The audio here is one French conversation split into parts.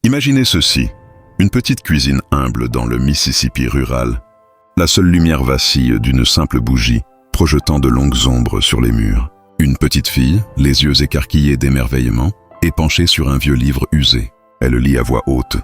Imaginez ceci, une petite cuisine humble dans le Mississippi rural. La seule lumière vacille d'une simple bougie, projetant de longues ombres sur les murs. Une petite fille, les yeux écarquillés d'émerveillement, est penchée sur un vieux livre usé. Elle lit à voix haute,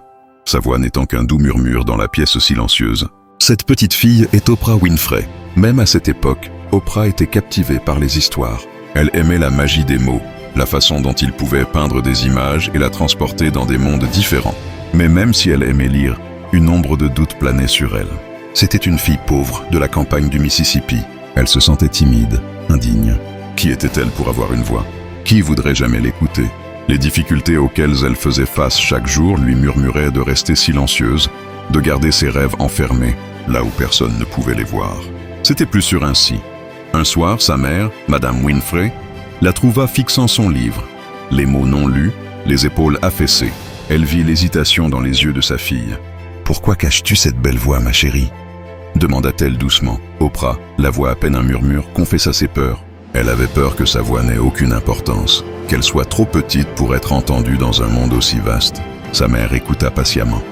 sa voix n'étant qu'un doux murmure dans la pièce silencieuse. Cette petite fille est Oprah Winfrey. Même à cette époque, Oprah était captivée par les histoires. Elle aimait la magie des mots, la façon dont ils pouvaient peindre des images et la transporter dans des mondes différents. Mais même si elle aimait lire, une ombre de doute planait sur elle. C'était une fille pauvre de la campagne du Mississippi. Elle se sentait timide, indigne. Qui était-elle pour avoir une voix? Qui voudrait jamais l'écouter? Les difficultés auxquelles elle faisait face chaque jour lui murmuraient de rester silencieuse, de garder ses rêves enfermés, là où personne ne pouvait les voir. C'était plus sûr ainsi. Un soir, sa mère, Madame Winfrey, la trouva fixant son livre, les mots non lus, les épaules affaissées. Elle vit l'hésitation dans les yeux de sa fille. « Pourquoi caches-tu cette belle voix, ma chérie ?» demanda-t-elle doucement. Oprah, la voix à peine un murmure, confessa ses peurs. Elle avait peur que sa voix n'ait aucune importance, qu'elle soit trop petite pour être entendue dans un monde aussi vaste. Sa mère écouta patiemment.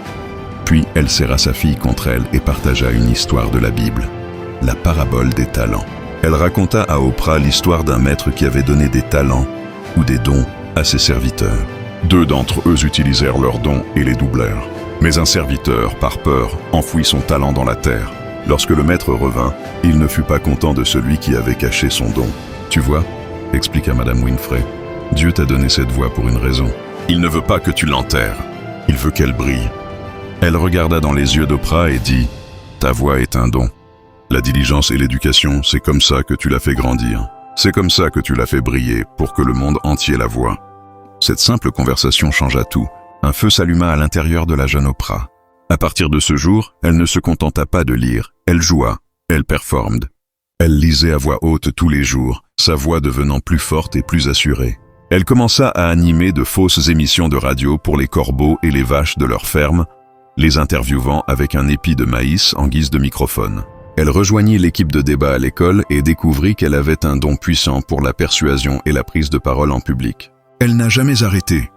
Puis elle serra sa fille contre elle et partagea une histoire de la Bible, la parabole des talents. Elle raconta à Oprah l'histoire d'un maître qui avait donné des talents ou des dons à ses serviteurs. 2 d'entre eux utilisèrent leurs dons et les doublèrent. Mais un serviteur, par peur, enfouit son talent dans la terre. Lorsque le maître revint, il ne fut pas content de celui qui avait caché son don. « Tu vois, » expliqua Madame Winfrey, « Dieu t'a donné cette voix pour une raison. Il ne veut pas que tu l'enterres. Il veut qu'elle brille. » Elle regarda dans les yeux d'Oprah et dit « Ta voix est un don. La diligence et l'éducation, c'est comme ça que tu l'as fait grandir. C'est comme ça que tu l'as fait briller pour que le monde entier la voie. » Cette simple conversation changea tout. Un feu s'alluma à l'intérieur de la jeune Oprah. À partir de ce jour, elle ne se contenta pas de lire. Elle joua, elle performed. Elle lisait à voix haute tous les jours, sa voix devenant plus forte et plus assurée. Elle commença à animer de fausses émissions de radio pour les corbeaux et les vaches de leur ferme, les interviewant avec un épi de maïs en guise de microphone. Elle rejoignit l'équipe de débat à l'école et découvrit qu'elle avait un don puissant pour la persuasion et la prise de parole en public. Elle n'a jamais arrêté.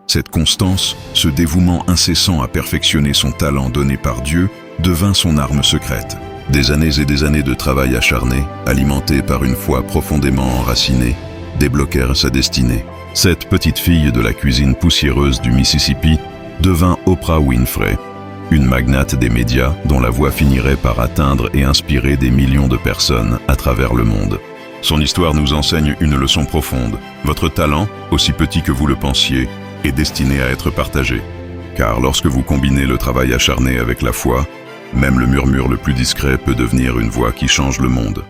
Cette constance, ce dévouement incessant à perfectionner son talent donné par Dieu, devint son arme secrète. Des années et des années de travail acharné, alimenté par une foi profondément enracinée, débloquèrent sa destinée. Cette petite fille de la cuisine poussiéreuse du Mississippi devint Oprah Winfrey, une magnate des médias dont la voix finirait par atteindre et inspirer des millions de personnes à travers le monde. Son histoire nous enseigne une leçon profonde. Votre talent, aussi petit que vous le pensiez, est destiné à être partagé. Car lorsque vous combinez le travail acharné avec la foi, même le murmure le plus discret peut devenir une voix qui change le monde.